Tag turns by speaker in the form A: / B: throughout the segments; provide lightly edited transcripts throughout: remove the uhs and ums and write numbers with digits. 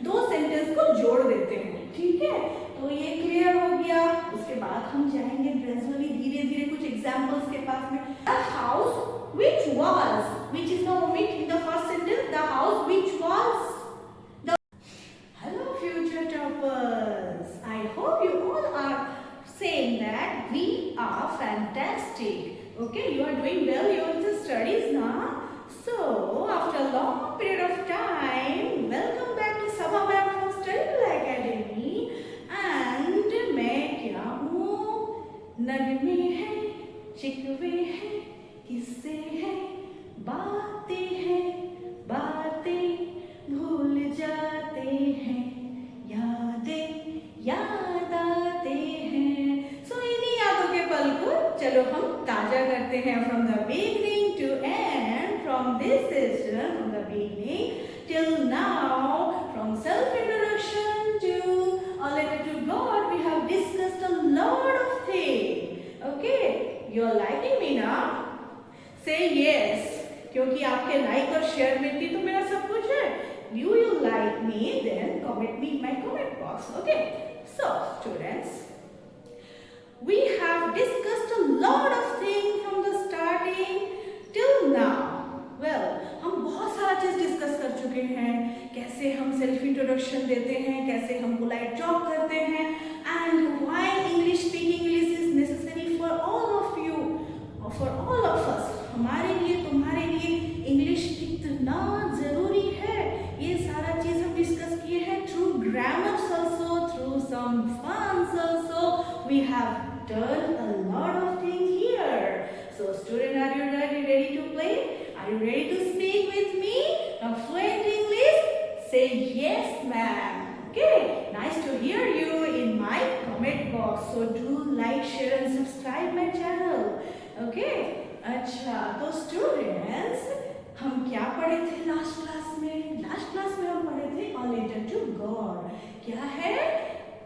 A: दो सेंटेंस को जोड़ देते हैं, ठीक है। तो ये क्लियर हो गया। उसके बाद हम जाएंगे ग्रेजुअली धीरे धीरे कुछ एग्जांपल्स के पास में। The house which was, which is now omit in the first sentence, the house which was the. Hello future toppers, I hope you all are saying that we are fantastic. Okay, you are doing well your studies now. So after a long period of time, welcome back to Sabha Ma'am from Study Academy. And मैं क्या हूँ, नगमे हैं, शिकवे हैं, किस्से हैं, बातें हैं, बातें भूल जाते हैं, यादें याद आते हैं। सो इन्हीं यादों के पल को चलो हम ताजा करते हैं from the beginning to end, from this session, from the beginning till now, from self-introduction to a letter to God, we have discussed a lot of things. Okay, you are liking me now? Say yes, क्योंकि आपके like और share में ही तो मेरा सब कुछ है. Do you like me? Then comment me in my comment box. Okay. So students, we have discussed a lot of things from the starting till now. Well, हम बहुत सारा चीज डिस्कस कर चुके हैं. कैसे हम सेल्फ इंट्रोडक्शन देते हैं, कैसे हम पोलाइट टॉक करते हैं, and why English speaking English is necessary for all of you और फॉर ऑल ऑफ अस. हमारे लिए, तुम्हारे लिए इंग्लिश कितना जरूरी है, ये सारा चीज हम डिस्कस किए हैं. Through grammars also, through some funs also, we have done a lot of things here. So student, are you ready to play? Are you ready to speak with me? Now fluent English? Say yes ma'am. Okay, nice to hear you in my comment box. So do like, share and subscribe my channel. Okay. अच्छा, तो students, हम क्या पढ़े थे last class में? Last class में हम पढ़े थे A Letter to God. क्या है?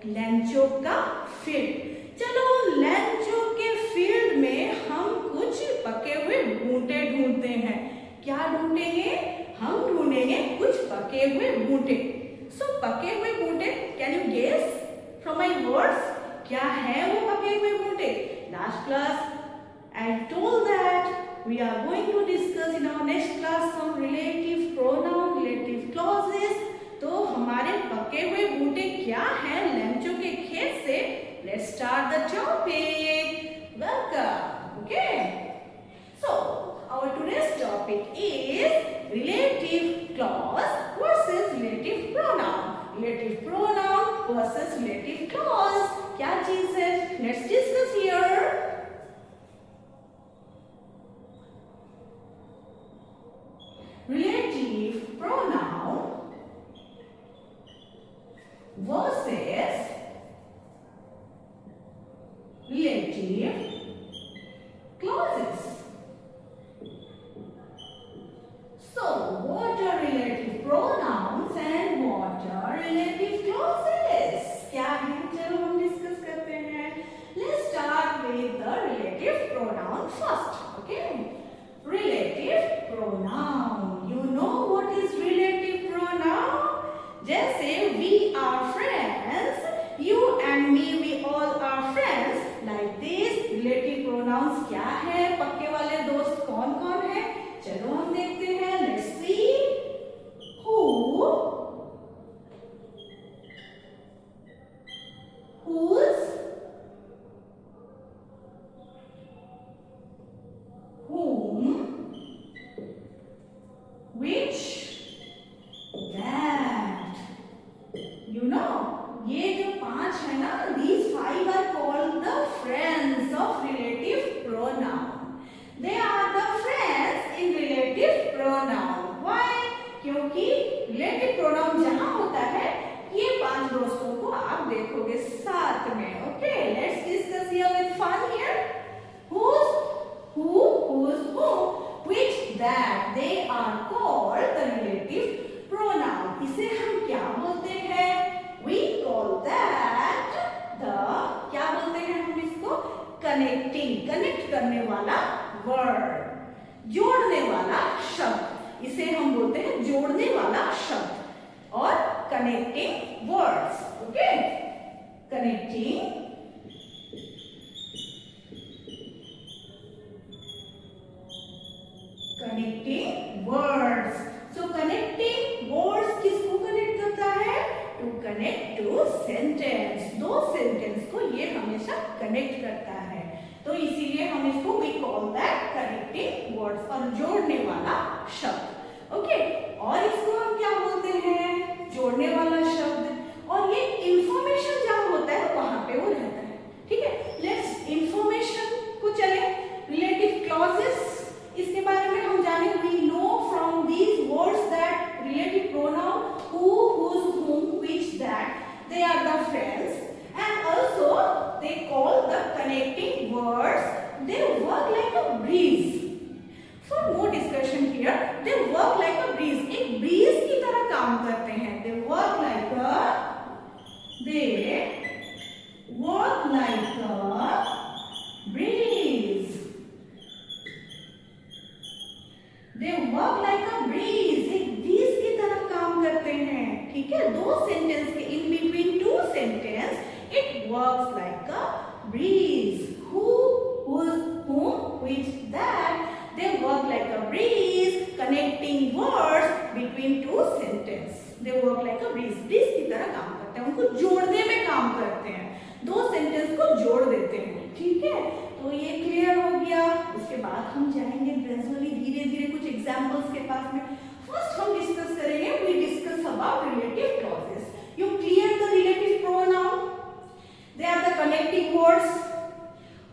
A: लैंचो का फील्ड. चलो लैंचो के फील्ड में हम कुछ पके हुए बूटे ढूंढते हैं. क्या ढूंढेंगे? हम ढूंढेंगे कुछ पके हुए बूटे. सो पके हुए बूटे, can you guess from my words क्या है वो पके हुए बूटे? Last class I told that we are going to discuss in our next class some relative pronoun, relative clauses. तो हमारे पके हुए बूटे क्या हैं लैंचो के खेत से? Let's start the topic. Welcome. Okay. So our today's topic is relative clause versus relative pronoun. Relative pronoun versus relative clause. क्या चीज है? Let's discuss here. Relative pronoun versus relative clauses. So, what are relative pronouns and what are relative clauses? क्या है? चलो हम discuss करते हैं. Let's start with the relative pronoun first. Okay? Relative pronoun. You know what is relative pronoun? जैसे we are friends, you and me, we all are friends. Like this, relative pronouns क्या है? पक्के वाले दोस्त कौन कौन है? चलो हम देखते हैं. Let's see. Who, whose, whom, which, that. You know, ये जो पांच है ना, these five are called the friends of relative pronoun. They are the friends in relative pronoun. Why? क्योंकि relative pronoun जहां होता है, ये पांच दोस्तों को आप देखोगे साथ में. Okay, let's discuss here with fun here. Whose, who, whose, whom, which, that. They are called the relative pronoun. इसे हम क्या बोलते हैं? We call that the, क्या बोलते हैं हम इसको? Connecting, कनेक्ट करने वाला वर्ड, जोड़ने वाला शब्द. इसे हम बोलते हैं जोड़ने वाला शब्द. और connecting words. Okay, connecting words. So connecting words किसको कनेक्ट करता है? To connect to sentence. दो सेंटेंस को ये हमेशा कनेक्ट करता है, तो इसीलिए हम इसको we call that connecting words, और जोड़ने वाला शब्द. ओके, और इसको हम क्या बोलते हैं? जोड़ने वाला शब्द. और ये इंफॉर्मेशन जहाँ होता है वहां पे वो रहता है. ठीक है, लेट्स इंफॉर्मेशन को चले. रिलेटिव क्लॉजेस, इसके बारे में हम जाने. We know from these words that relative pronoun who, whose, whom, which, that, they are the friends, and also they call the connecting words. They work like a breeze. For more discussion here, they work like a breeze. एक breeze की तरह काम करते हैं. They work like a breeze. They work like a breeze. एक breeze की तरह काम करते हैं. ठीक है, दो सेंटेंस के in between two sentence it works like a breeze. Who, whose, whom, which, that, they work like a breeze, connecting words between two sentences. They work like a breeze. breeze की तरह काम करते हैं, उनको जोड़ने में काम करते हैं, दो सेंटेंस को जोड़ देते हैं. ठीक है, तो ये क्लियर हो गया. उसके बाद हम जाएंगे ग्रेजुअली धीरे धीरे कुछ एग्जांपल्स के पास में. फर्स्ट हम डिस्कस करेंगे, we discuss about relative clauses. You clear the relative pronoun. They are the connecting words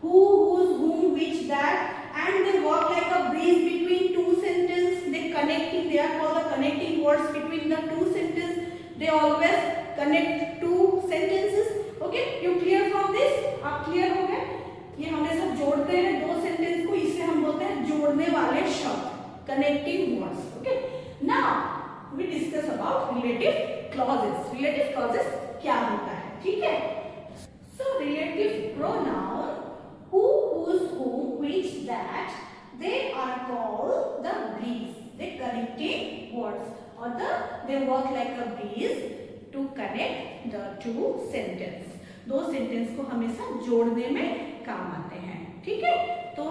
A: who, whose, whom, which, that, and they work like a breeze between two sentences. They are called the connecting words between the two sentences. They always connect two sentences. Okay, you clear from this? आप clear हो गए? ये हमेशा जोड़ते हैं दो sentence को, इसे हम बोलते हैं जोड़ने वाले शब्द, connecting words. Okay, now we discuss about relative clauses. Relative clauses क्या होता है? ठीक है, so relative pronoun who, whose, whom, which, that, they are called the breeze. They connecting words, or they work like a breeze to connect the two sentence. दो sentence को हमेशा जोड़ने में काम आते हैं. ठीक है, तो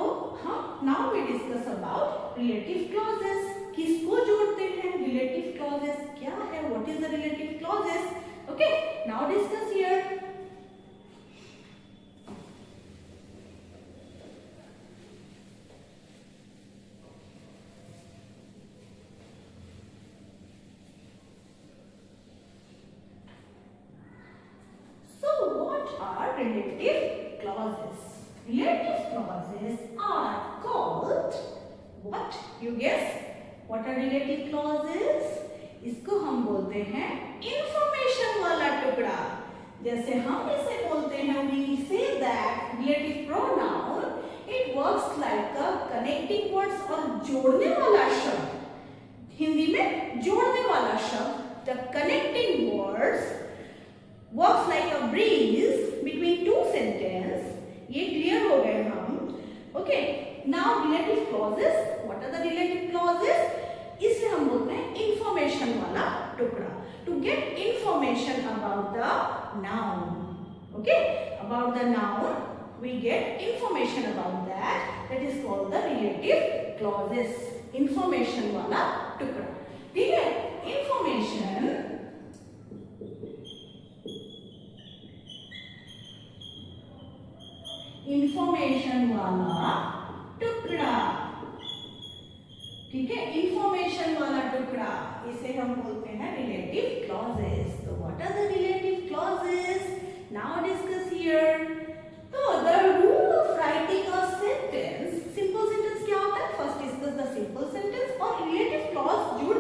A: हम now we discuss about relative clauses. किसको जोड़ते हैं? रिलेटिव क्लॉजेस क्या है? What is the relative clauses? Okay, now discuss here. Relative clauses. Relative clauses are called what? You guess? What are relative clauses? इसको हम बोलते हैं इंफॉर्मेशन वाला टुकड़ा. जैसे हम इसे बोलते हैं, we say that relative pronoun it works like a connecting words, और जोड़ने वाला शब्द, हिंदी में जोड़ने वाला शब्द, the connecting words works like a breeze between two sentences. ये क्लियर हो गए हम. Okay, now relative clauses. What are the relative clauses? इसे हम बोलते हैं इंफॉर्मेशन वाला टुकड़ा. To get information about the noun. Okay, about the noun we get information about that. That is called the relative clauses. Information वाला टुकड़ा. ठीक है, इंफॉर्मेशन इंफॉर्मेशन वाला टुकड़ा. ठीक है, इंफॉर्मेशन वाला टुकड़ा, इसे हम बोलते हैं रिलेटिव क्लॉजेस. तो what are the relative clauses? Now discuss here. तो the rule of writing a sentence. Simple sentence क्या होता है? First discuss the simple sentence, और रिलेटिव क्लॉज जुड़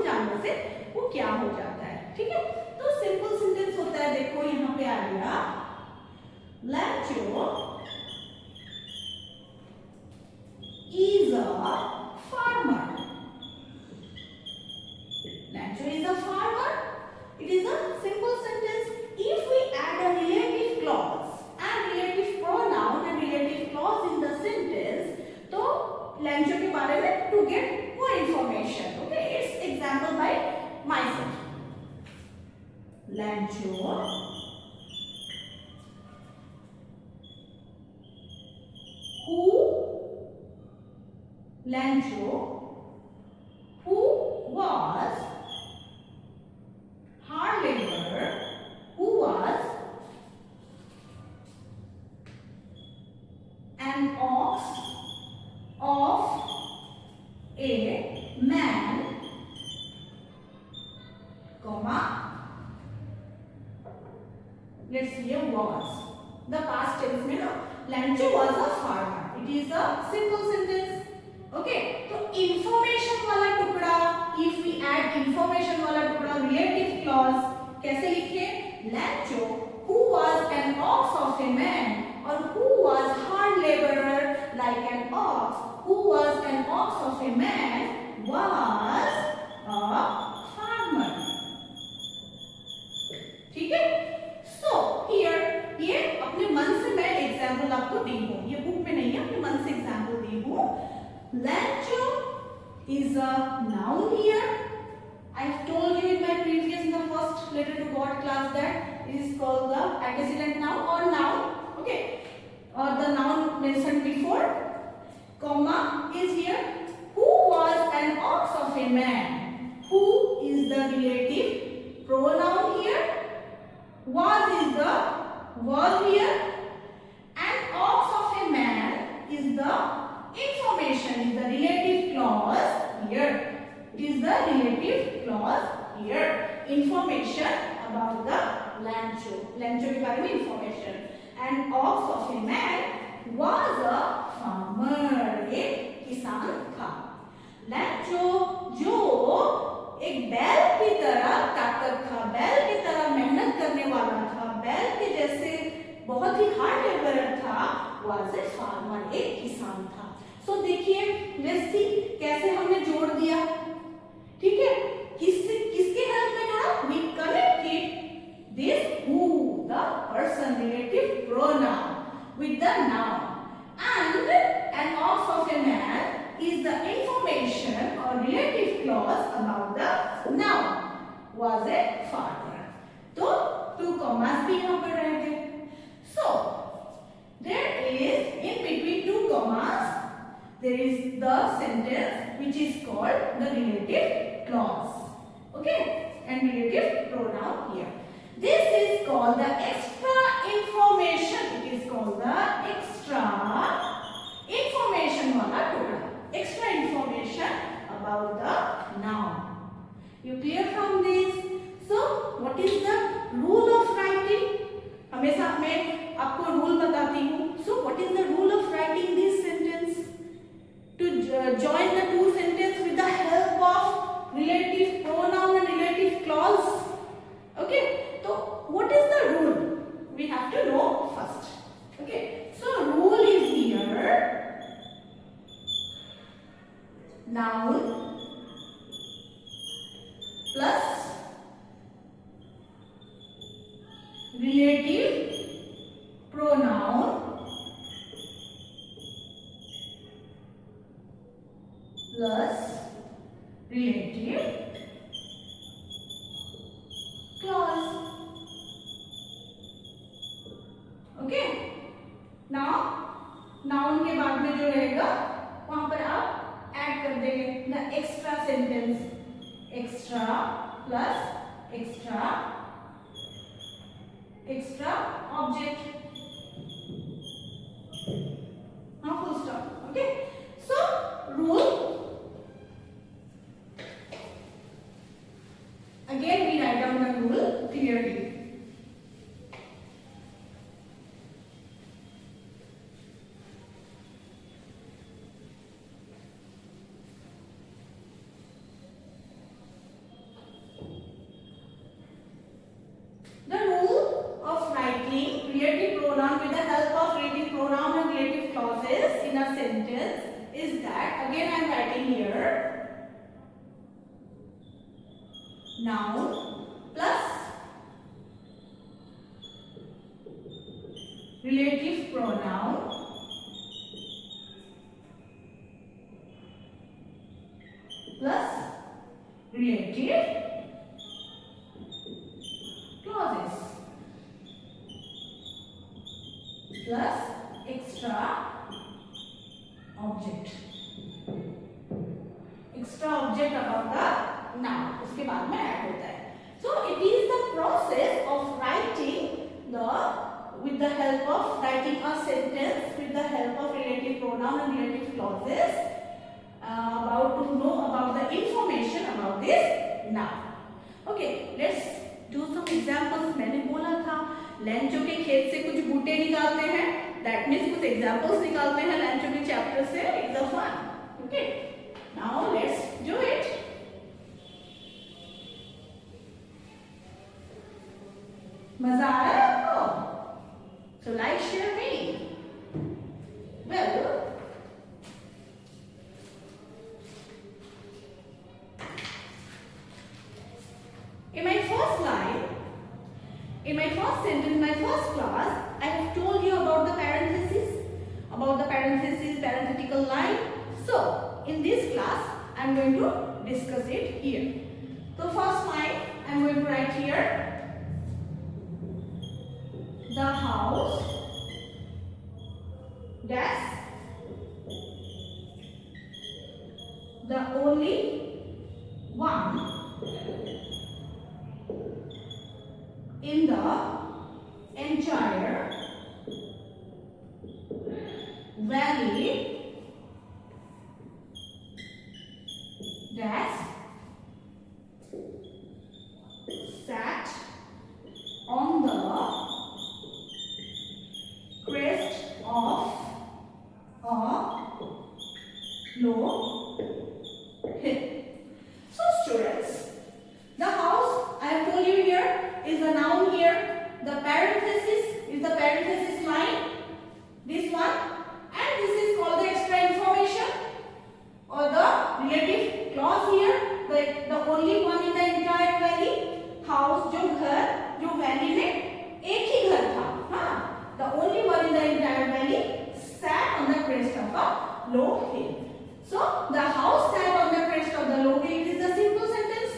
A: Lancho. Who was hard laborer, who was an ox of a man, comma, let's see a was. The past tense में ना Lancho was a farmer. It is a simple sentence. Okay, तो information वाला टुकड़ा, if we add information वाला टुकड़ा relative clause कैसे लिखे? Lancho, who was an ox of a man, or who was hard laborer like an ox, who was an ox of a man, was a farmer. ठीक है? So here ये अपने मन से मैं एग्जाम्पल आपको दी हूँ, ये बुक में नहीं है, अपने मन से एग्जाम्पल दी हूँ. Lancho is a noun here. I've told you in my previous, in the first letter to God class, that it is called the antecedent noun or noun. Okay, or the noun mentioned before. Comma is here. Who was an ox of a man? Who is the relative pronoun here? Was is the verb here, and ox of a man is the information, is the relative clause here. It is the relative clause here. Information about the Lancho. Lancho के बारे में information. And ox of a man was a farmer. एक किसान था. Lancho जो एक बैल की तरह ताकत था, बैल की तरह मेहनत करने वाला था, बैल के जैसे बहुत ही हार्ड लेबरर था, was a farmer, एक किसान था. So देखिए, let's see कैसे हमने जोड़ दिया. ठीक है, किसके हेल्प में जोड़ा? We connected this who, the person, relative pronoun, with the noun, and an ox of a man is the information or relative clause about the noun, was a farmer. तो two commas भी यहाँ पर रह गए. So there is in between two commas there is the sentence which is called the relative clause. Okay, and relative pronoun here. This is called the extra information. It is called the extra information वाला टुकड़ा. Extra information about the noun. You clear from this? So what is the rule of writing? हमेशा मैं आपको rule बताती हूँ. So what is the rule of writing this sentence? To join the two sentences with the help of relative pronoun and relative clause. Okay, so what is the rule? We have to know first. Okay, so rule is here noun plus relative pronoun plus relative clause. Okay, now noun के बाद में जो रहेगा वहां पर आप add कर देंगे the extra sentence, extra plus extra extra object. Now full stop. Okay, so rule. Again we write down the rule clearly. The rule of writing relative pronoun with the help of relative pronoun and relative clauses in a sentence is that, again I am writing here, noun plus relative pronoun plus relative clause. plus extra object. Extra object above the noun उसके बाद में add होता है. So it is the process of writing the with the help of writing a sentence with the help of relative pronoun and relative clauses about to know about the information about this noun. Okay, let's do some examples. मैंने बोला था लैंचो के खेत से कुछ बूटे निकालते हैं. That means कुछ examples निकालते हैं लैंचो के चैप्टर से. It's a fun. Okay, now let's do it. मजा आ रहा है आपको? So like, share me. Well, in my first line, in my first sentence, in my first class, I have told you about the parenthesis, parenthetical line. So in this class, I am going to discuss it here. So first line, I am going to write here. The house dash the only one in the entire valley dash sat on the crest of a low hill. So students, the house I have told you here is the noun here. The parenthesis is the parenthesis line. This one, and this is called the extra information or the relative clause here. The only one in the entire valley. House जो घर जो valley में एक ही घर था. हाँ. The only one in the entire valley sat on the crest of a low hill. So the house sat on the crest of the low hill. It is a simple sentence.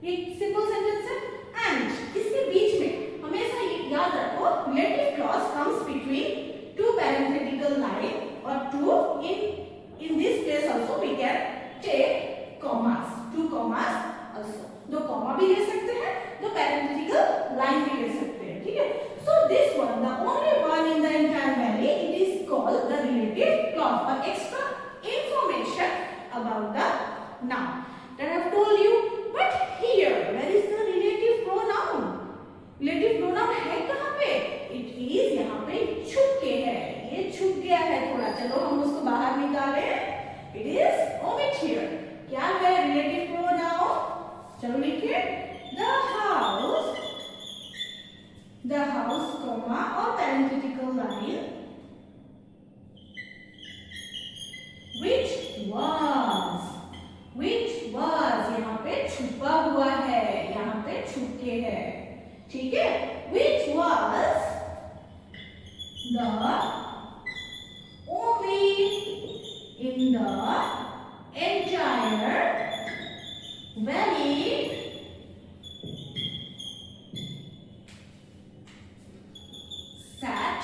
A: एक simple sentence है. And इसके बीच में हमेशा याद रखो relative clause comes between two parenthetical line or two in this case also we can take commas. Two commas also. दो comma भी ले सकते हैं, दो parenthetical line भी ले सकते हैं. ठीक है? So this one, the only one in the entire valley, it is called the relative clause or extra information about the noun. That I have told you. But here, where is the relative pronoun? Relative pronoun है कहाँ पे? It is यहाँ पे छुप के है. ये छुप गया है थोड़ा. चलो हम उसको बाहर निकालें. It is omit here. क्या है relative pronoun? चलो लिखिए. The house, comma or parenthetical line, which was यहाँ पे छुपा हुआ है, यहाँ पे छुप के है. ठीक है? Which was the only in the entire valley sat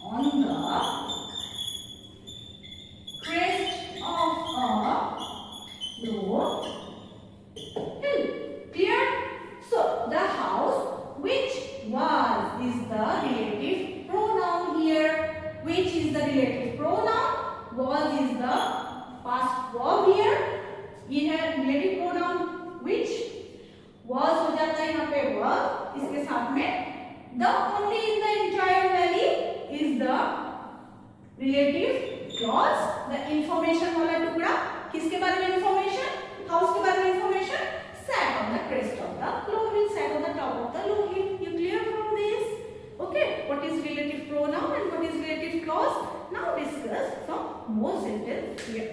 A: on the crest of a low hill. Clear? So the house which was is the relative pronoun here. Which is the relative pronoun? Was is the past verb here. ये है relative pronoun which. Was हो जाता है यहाँ पे verb. इसके साथ में the only in the entire valley is the relative clause. The information वाला टुकड़ा किसके बारे में information? House के बारे में information. Sat on the crest of the low hill. Sat on the top of the low hill. You clear from this? Okay. What is relative pronoun and what is relative clause? Now discuss some more sentence here.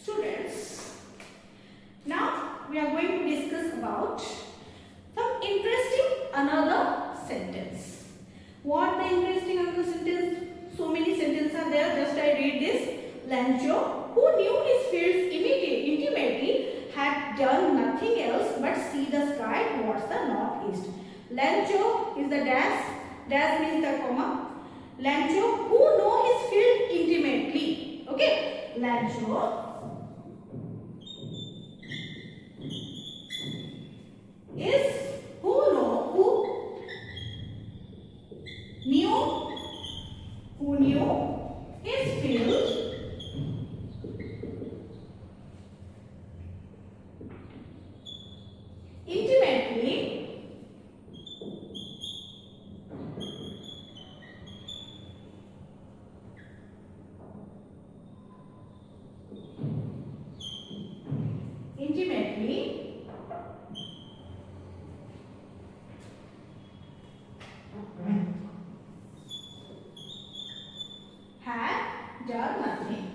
A: Students, interesting another sentence. So many sentences are there. Just I read this. Lancho, who knew his fields intimately, had done nothing else but see the sky towards the northeast. Lancho is the dash. Dash means the comma. Lancho, who know his field intimately. Okay. Lancho is who knew his field intimately had done nothing.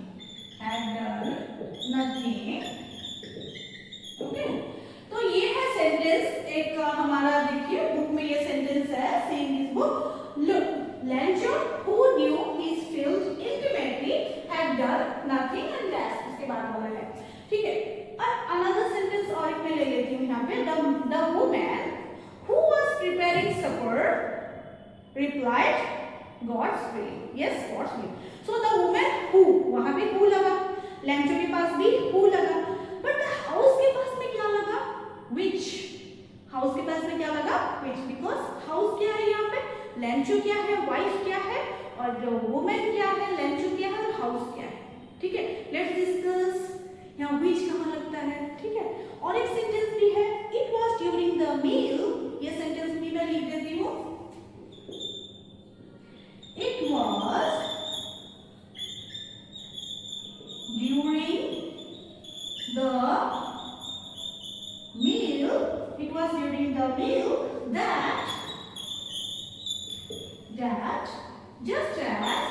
A: Okay, तो ये है sentence एक हमारा, देखिए book में ये sentence है, saying this book, look Lencho who knew his field intimately had done nothing and that's, उसके बाद वाला है, ठीक है। अब अनदर सेंटेंस और एक मैं ले लेती हूँ यहाँ पे, the woman who was preparing supper replied God's will. Yes, God's will. So the woman who, वहां पे हु लगा, लैंचो के पास भी हु लगा, बट द हाउस के पास में क्या लगा, विच। हाउस के पास में क्या लगा, विच, बिकॉज हाउस क्या है यहाँ पे, लैंचो क्या है, वाइफ क्या है, और जो वुमेन क्या है, लैंचो क्या है, और हाउस क्या है, ठीक है। लेट्स डिस्कस यहाँ विच कहाँ लगता है, ठीक है। और एक सेंटेंस भी है, it was during the meal, ये सेंटेंस भी मैं लिख देती हूँ, it was during the meal, it was during the meal that just as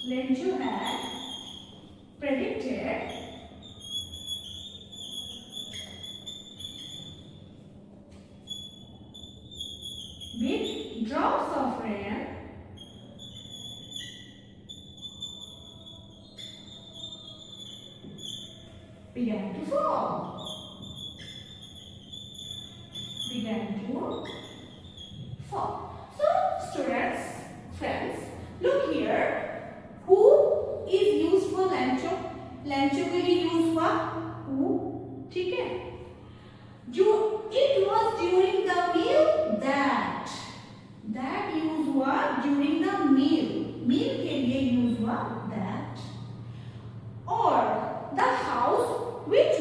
A: Lancho had predicted with drops of rain began to fall. So, students, friends, look here. Who is used for Lancho? Lancho के लिए use हुआ who, ठीक है। जो it was during the meal that use हुआ during the meal के लिए use हुआ that, और the house which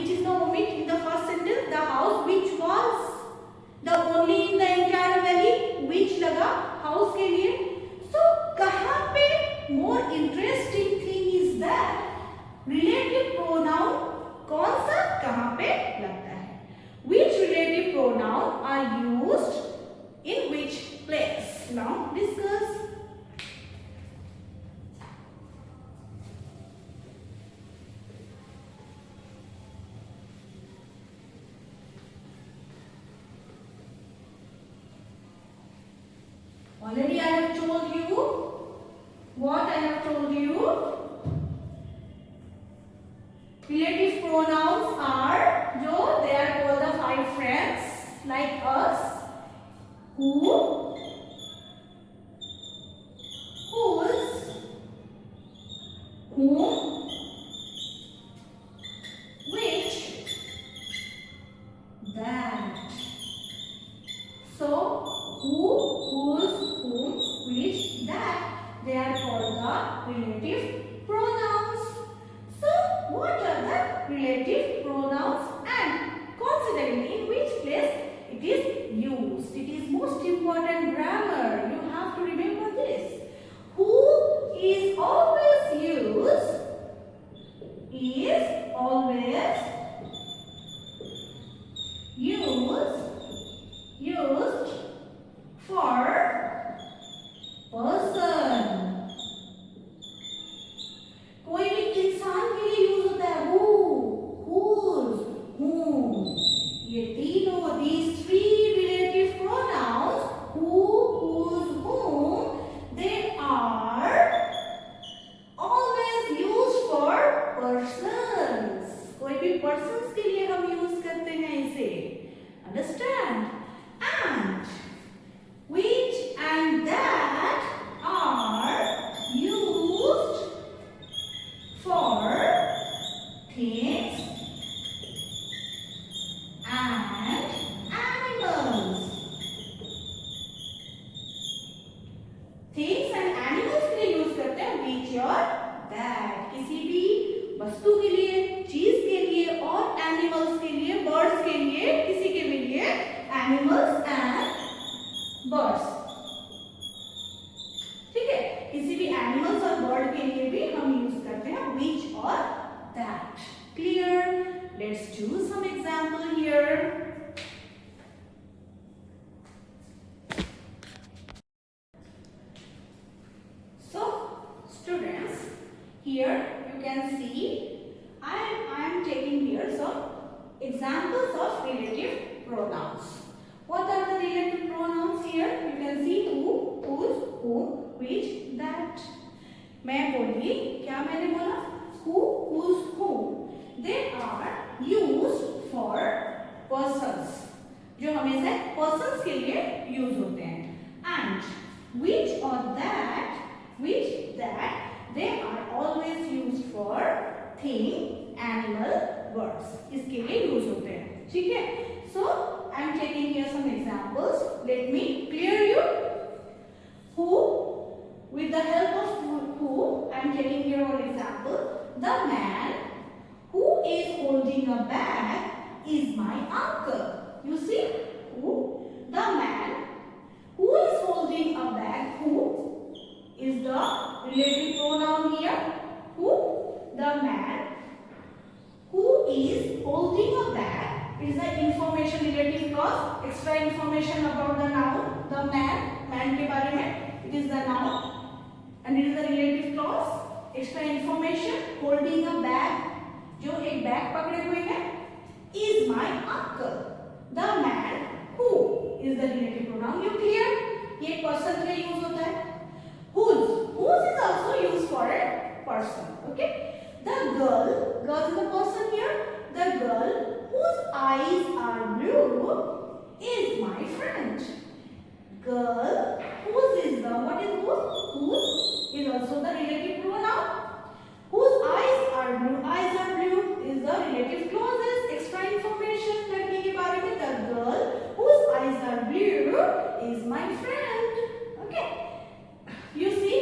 A: is the omit in the first sentence, the house which was the only in the entire valley, which लगा house के लिए। so कहाँ पे more interesting thing is that relative pronoun कौन सा कहाँ पे लगता है, which relative pronoun are used in which place, now discuss। Already I have told you what I have told you. Relative pronouns are जो they are called the five friends like us, who, whose, whom, which, that. So who, whose, whom, which, that, they are called the relative pronouns. So what are the relative pronouns and considering in which place it is used? It is most important grammar. You have to remember this. Who is always used used for person. Persons के लिए हम use करते हैं इसे। Understand? And which and that are used for things and animals. Things and animals के लिए use करते हैं which और that, किसी भी वस्तु के लिए, चीज के लिए, और एनिमल्स के लिए, बर्ड्स के लिए, किसी के भी लिए, एनिमल्स एंड बर्ड्स। ठीक है, किसी भी एनिमल्स और बर्ड के लिए भी हम यूज करते हैं which और that। Clear? Let's do some example here. So students, here you can see I am taking here some examples of relative pronouns. What are the relative pronouns here? You can see who, whose, whom, which, that. मैं बोली, क्या मैंने बोला? Who, whose, whom. They are used for persons. जो हमेशा persons के लिए use होते हैं. And which or that, they are always used for thing, animal, birds. इसके लिए use होते हैं. ठीक है? So I am taking here some examples. Let me clear you. Who, with the help of who, I am taking here one example. The man who is holding a bag is my uncle. You see, who? The man who is holding a bag. Who is the relative pronoun here? Who? The man who is holding a bag is the information relative clause, extra information about the noun, the man के बारे में, it is the noun and it is the relative clause, extra information, holding a bag, जो एक bag पकड़े हुए हैं, is my uncle. The man who is the relative pronoun. You clear? ये person के लिए use होता है. Whose is also used for a person. Okay? The girl is the person here. The girl whose eyes are blue is my friend. Girl whose is the, what is whose is also the relative pronoun. Whose eyes are blue is the relative clauses, extra information लड़की के बारे में. The girl whose eyes are blue is my friend. Okay, you see,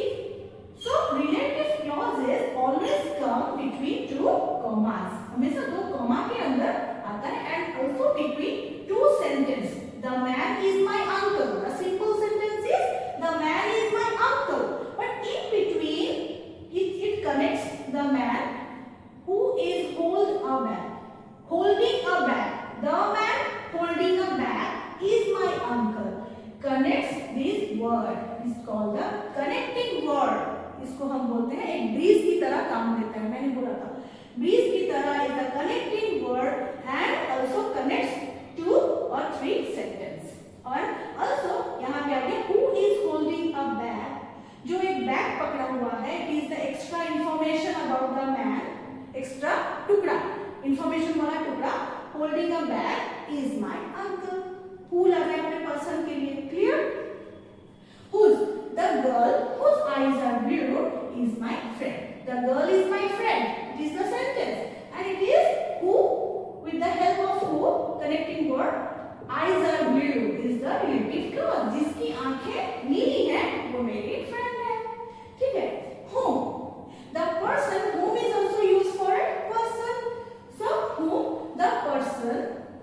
A: so relative clauses always come between two commas. हमेशा दो comma के अंदर आता है. And also between two sentences. The man is my uncle. A simple sentence is the man is my uncle. But in between it connects the man who is holding a bag. The man holding a bag is my uncle. Connects this word. It's called the connecting word. इसको हम बोलते हैं एक bridge की तरह काम देता है. मैंने बोला था ब्रीज की तरह is the connecting word and also connects two or three sentences. और also यहाँ पे आ गया who is holding a bag. जो एक बैग पकड़ा हुआ है, it is the extra information about the man. Extra टुकड़ा, इंफॉर्मेशन वाला टुकड़ा. Holding a bag is my uncle. Who लगा अपने पर्सन के लिए. Clear? Whose, the girl whose eyes are blue is my friend. The girl is my friend. It is the sentence and it is who with the help of who connecting word. Eyes are blue is the relative clause. जिसकी आंखें नीली हैं वो मेरी friend है. ठीक है? whom, the person whom is also used for a person. So whom, the person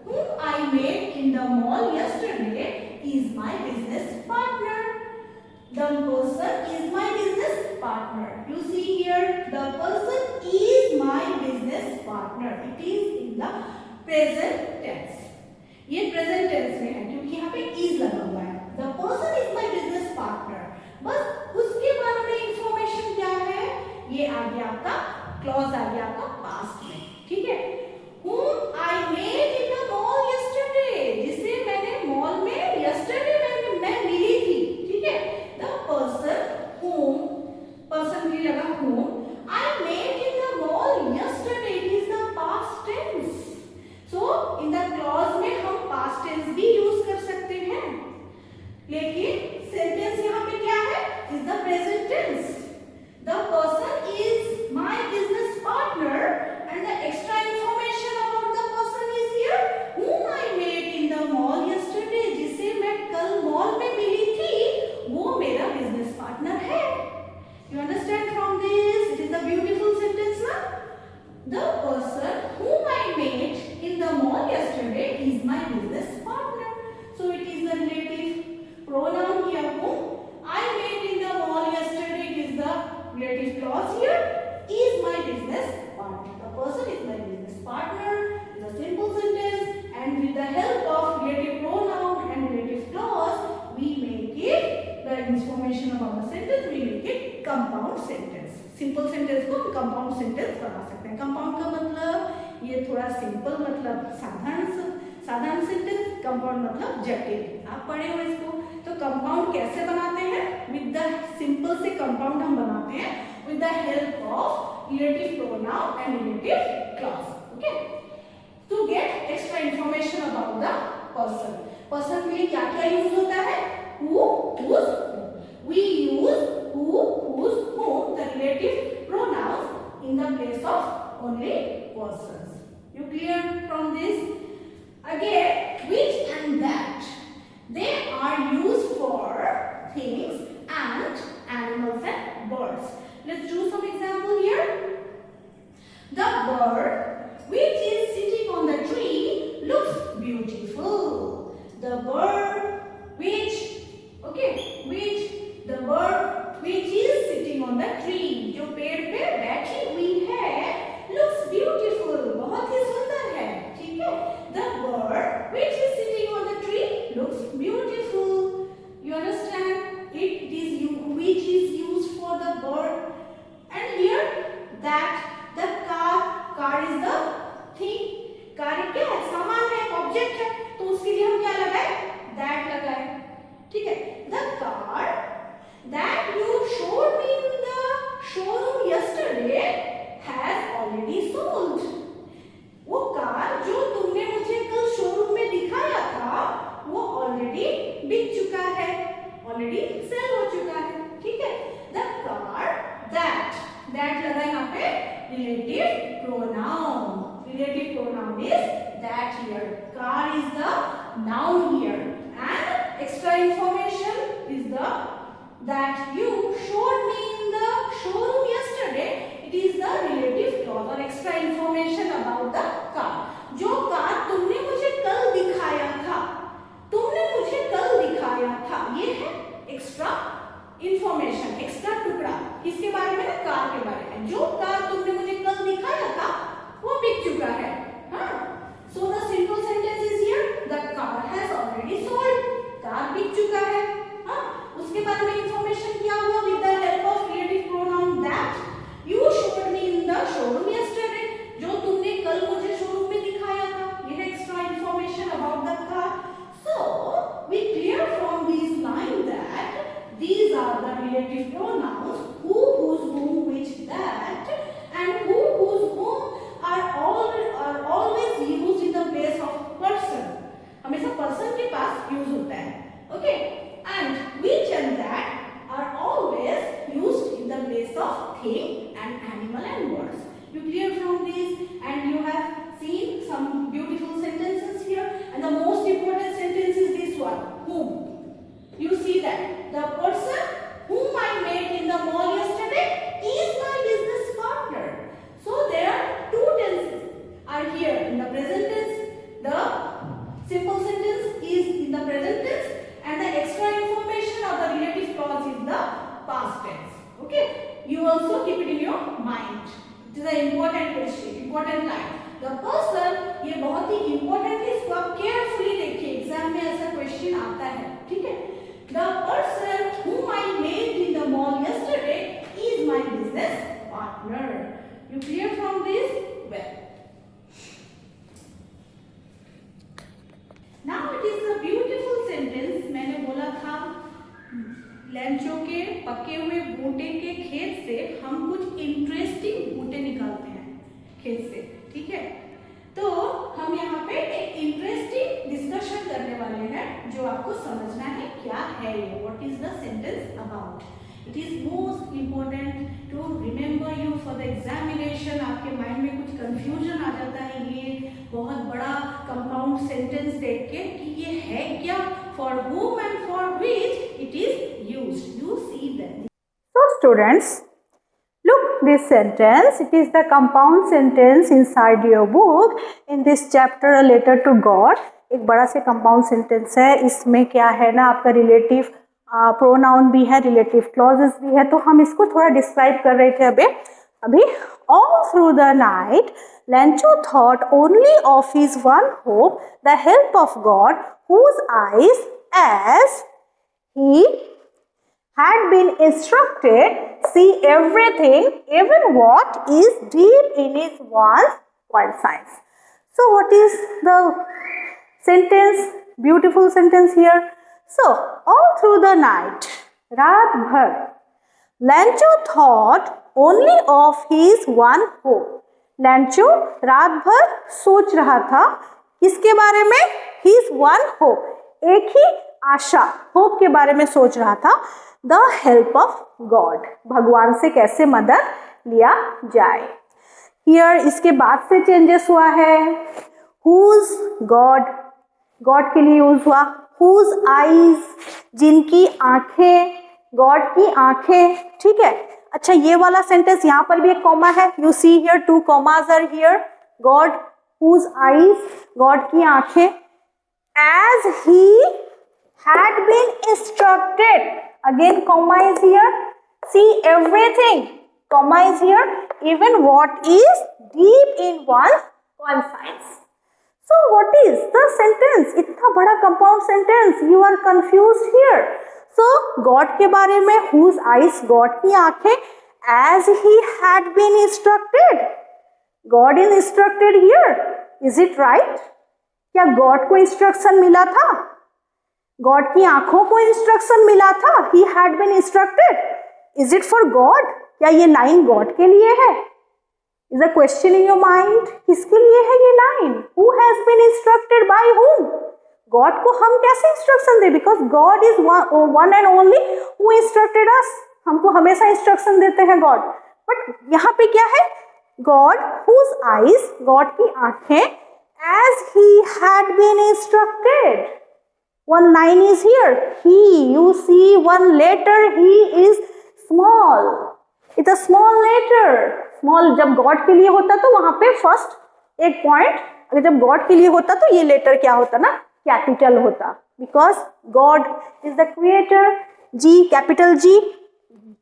A: whom I met in the mall yesterday is my business partner. The person is my business partner. You see here, the person is my business partner. It is in the present tense. ये present tense में है क्योंकि यहाँ पे is लगा हुआ है. The person is my business partner. बस उसके बारे में इंफॉर्मेशन क्या है, ये आ गया आपका क्लॉज, आ गया आपका पास्ट में. ठीक है? Whom I met in the mall yesterday. जिसे मैंने मॉल में yesterday मैं मिली थी. ठीक है? The person whom, person भी लगा whom I met in the mall yesterday. It is the past tense. clause here is my business partner. The person is my business partner is a simple sentence, and with the help of relative pronoun and relative clause, we make it the information about the sentence, we make it compound sentence. Simple sentence को हम compound sentence बना सकते हैं. Compound का मतलब ये थोड़ा simple मतलब साधारण सेंटेंस, कंपाउंड मतलब जटिल. आप पढ़े हो इसको. तो कंपाउंड कैसे बनाते हैं? विद द सिंपल से कंपाउंड हम बनाते हैं with the help of relative pronoun and relative clause. Okay, to get extra information about the person. Person के लिए क्या क्या यूज होता है? Who, whose, we use who, whose, whom, the relative pronouns in the place of only persons. You clear from this? Again, which and that, they are used for things and animals and birds. Let's do some example here. The bird which is sitting on the tree looks beautiful. The bird which, okay, the bird which is sitting on the tree, जो पेड़ पे बैठी हुई है, looks beautiful, बहुत ही सुंदर है. ठीक है. The bird which is sitting on the tree looks beautiful. You understand? It is which is used for the bird, and here that the car is the thing. Car क्या है? सामान है, object है. तो उसके लिए हम क्या लगाए? That लगाए. ठीक है. The car that you showed me in the showroom yesterday has already sold. वो कार जो तुमने मुझे कल शोरूम में दिखाया था वो ऑलरेडी बिक चुका है, ऑलरेडी सेल हो चुका है. ठीक है. The car that लगा यहाँ पे relative pronoun. Relative pronoun is that here. Car is the noun here, and extra information is the that you showed me in the showroom yesterday. It is the relative clause or extra information about the car. जो car तुमने मुझे कल दिखाया था, ये है extra information, extra टुकड़ा. किसके बारे में? कार के बारे में. जो कार तुमने मुझे कल दिखाया था वो बिक चुका है. हाँ. So the simple sentence is here. The car has already sold. Car बिक चुका है. हाँ. उसके बारे में इंफॉर्मेशन क्या हुआ? With the help of relative pronoun that you showed me in the showroom yesterday, जो तुमने कल मुझे शोरूम में दिखाया था. यह extra information about the car. So we clear from this line that these are the relative pronouns who, whose, whom, which, that, and who, whose, whom are always used in the place of person. हमेशा person के पास use होता है. Okay. And which and that are always used in the place of thing and animal and words. You clear from this? And you have seen some beautiful sentences here, and the most important sentence is this one, whom. You see that the person whom I met in the mall yesterday is my business partner. So there are two tenses are here in the present tense. The simple sentence is in the present tense, and the extra information of the relative clause is the past tense. Okay, you also keep it in your mind. It is an important question, important line. The person, ये बहुत ही important है, इसको आप carefully देखिए. Exam में ऐसा question आता है. ठीक है. The person whom I met in the mall yesterday is my business partner. You clear from this? Well. Now it is a beautiful sentence. मैंने बोला था लैंचो के पके हुए बूटे के खेत से हम कुछ इंटरेस्टिंग बूटे निकालते हैं खेत से. ठीक है. तो हम यहाँ पे एक इंटरेस्टिंग डिस्कशन करने वाले हैं जो आपको समझना है क्या है ये. What is the sentence about. It is most important to remember you for the examination. आपके माइंड में कुछ कंफ्यूजन आ जाता है ये बहुत बड़ा कंपाउंड सेंटेंस देख के कि ये है क्या, for whom and for which it is used. You see that.
B: So students, look this sentence. It is the compound sentence inside your book. In this chapter, a letter to God. एक बड़ा से compound sentence है. इसमें क्या है ना, आपका relative pronoun भी है, रिलेटिव क्लॉजेस भी है, तो हम इसको थोड़ा डिस्क्राइब कर रहे थे अभी all through the night Lencho thought only of his one hope, the help of God, whose eyes, as he had been instructed, see everything, even what is deep in his one's conscience. So what is the sentence? Beautiful sentence here. So all through the night, रात भर, Lencho thought only of his one hope. Lencho रात भर सोच रहा था किसके बारे में? His one hope, एक ही आशा, होप के बारे में सोच रहा था. The help of God, भगवान से कैसे मदद लिया जाए. Here इसके बाद से चेंजेस हुआ है. Whose God, God के लिए यूज हुआ. Whose eyes, जिनकी आंखें, God की आंखें. ठीक है. अच्छा, ये वाला सेंटेंस यहाँ पर भी एक कॉमा है. You see here 2 commas are here. God, whose eyes, God की आंखें. As he had been instructed, again comma is here. See everything, comma is here. Even what is deep in one's conscience. So what is the sentence? इतना बड़ा compound sentence, you are confused here. So God के बारे में whose eyes, God की आंखें, as he had been instructed. God is instructed here. Is it right? क्या God को instruction मिला था? God की आंखों को instruction मिला था? He had been instructed. Is it for God? क्या ये लाइन God के लिए है? Is a question in your mind? किसके लिए है ये line? Who has been instructed by whom? God को हम कैसे इंस्ट्रक्शन दें? Because God is one and only who instructed us. हमको हमेशा इंस्ट्रक्शन देते हैं God. But यहाँ पे क्या है? God whose eyes, God की आंखें, as he had been instructed. One line is here. He, you see one letter, he is small. It's a small letter. Small जब God के लिए होता तो वहाँ पे फर्स्ट एक पॉइंट, अगर जब God के लिए होता तो ये लेटर क्या होता ना? कैपिटल होता. Because God is the creator. G, capital G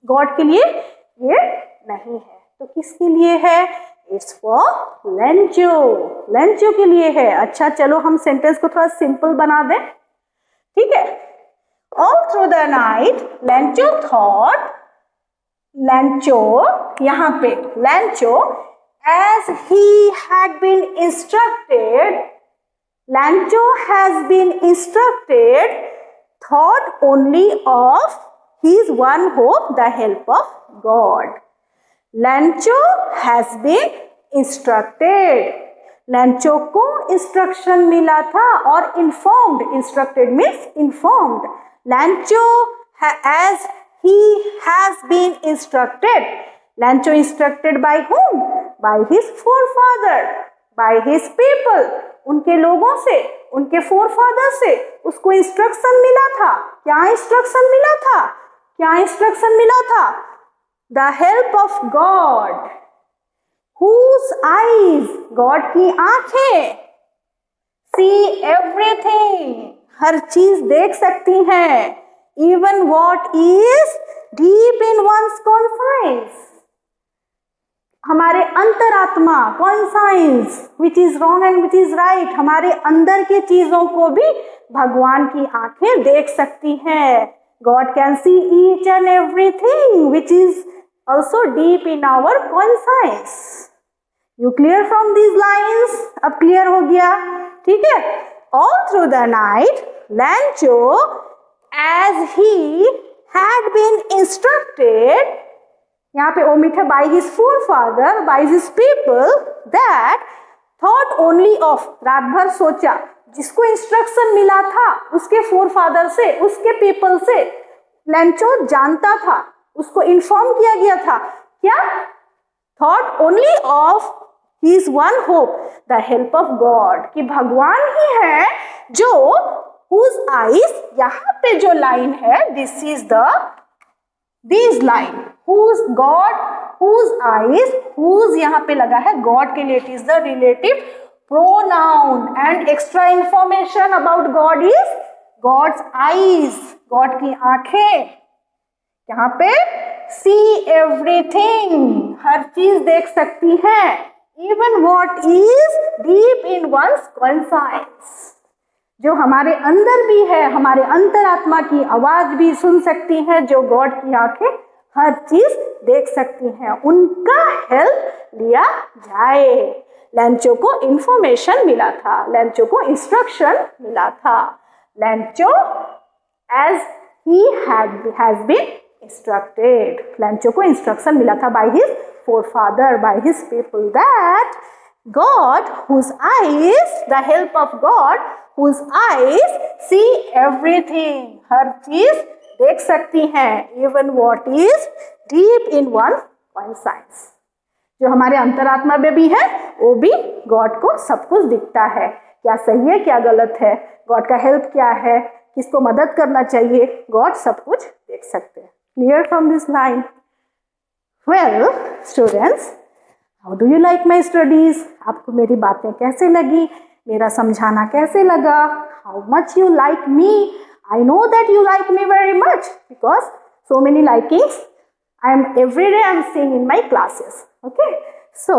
B: God के लिए ये नहीं है. तो किसके लिए है? It's for Lencho. लेंचो के लिए है. अच्छा, चलो हम सेंटेंस को थोड़ा सिंपल बना दें. ठीक है. All through the night Lencho thought, Lencho यहाँ पे Lencho as he had been instructed, Lencho has been instructed, thought only of his one hope, the help of God. Lencho has been instructed. Lencho को instruction मिला था और informed, instructed means informed. Lencho as he has been instructed. Lencho instructed by whom? By his forefather, by his people. उनके लोगों से, उनके फोरफादर से उसको इंस्ट्रक्शन मिला था. क्या इंस्ट्रक्शन मिला था? क्या इंस्ट्रक्शन मिला था? The help of God. Whose eyes, God की आंखें. See everything, हर चीज देख सकती हैं. Even what is deep in one's conscience, हमारे अंतरात्मा, conscience, which is wrong and which is right, हमारे अंदर के चीजों को भी भगवान की आंखें देख सकती हैं. God can see each and everything which is also deep in our conscience. You clear from these lines? अब क्लियर हो गया. ठीक है. All through the night Lencho as he had been instructed, यहाँ पे ओमिट है, by his forefather, by his people, that thought only of, रात भर सोचा, जिसको इंस्ट्रक्शन मिला था उसके फोरफादर से, उसके पीपल से. लेंचो जानता था, उसको इन्फॉर्म किया गया था. क्या? Thought only of his one hope, the help of God, कि भगवान ही है जो whose eyes, यहाँ पे जो लाइन है, this is the this line, whose God, whose eyes, whose यहाँ पे लगा है God के लिए, it is the relative pronoun, and extra information about God is God's eyes. God की आंखें यहाँ पे सी एवरीथिंग, हर चीज देख सकती है, even what is deep in one's conscience, जो हमारे अंदर भी है, हमारे अंतरात्मा की आवाज भी सुन सकती है, जो गॉड की आंखें हर चीज देख सकती हैं, उनका हेल्प लिया जाए। लैंचो को इंफॉर्मेशन मिला था, लैंचो को इंस्ट्रक्शन मिला था। लैंचो as he has been instructed, लैंचो को इंस्ट्रक्शन मिला था by his forefather, by his people, that God whose eyes, the help of God whose eyes see everything, हर चीज देख सकती हैं, even what is deep in one's conscience, जो हमारे अंतरात्मा में भी है वो भी गॉड को सब कुछ दिखता है, क्या सही है क्या गलत है, गॉड का हेल्प क्या है, किसको मदद करना चाहिए, गॉड सब कुछ देख सकते हैं। Clear from this line? Well students, how do you like my studies? आपको मेरी बातें कैसे लगी, मेरा समझाना कैसे लगा? How much you like me? I know that you like me very much because so many likings every day I'm seeing in my classes. Okay, so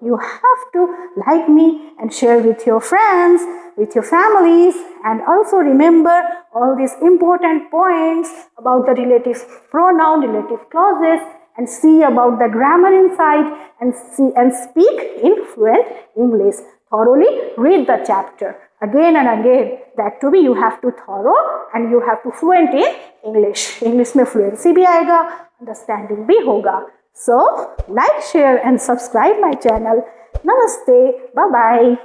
B: you have to like me and share with your friends, with your families, and also remember all these important points about the relative pronoun, relative clauses, and see about the grammar inside, and speak in fluent English. Thoroughly read the chapter again and again. That to be you have to thorough and you have to fluent in English. English में fluency भी आएगा, understanding भी होगा. So like, share and subscribe my channel. Namaste. Bye bye.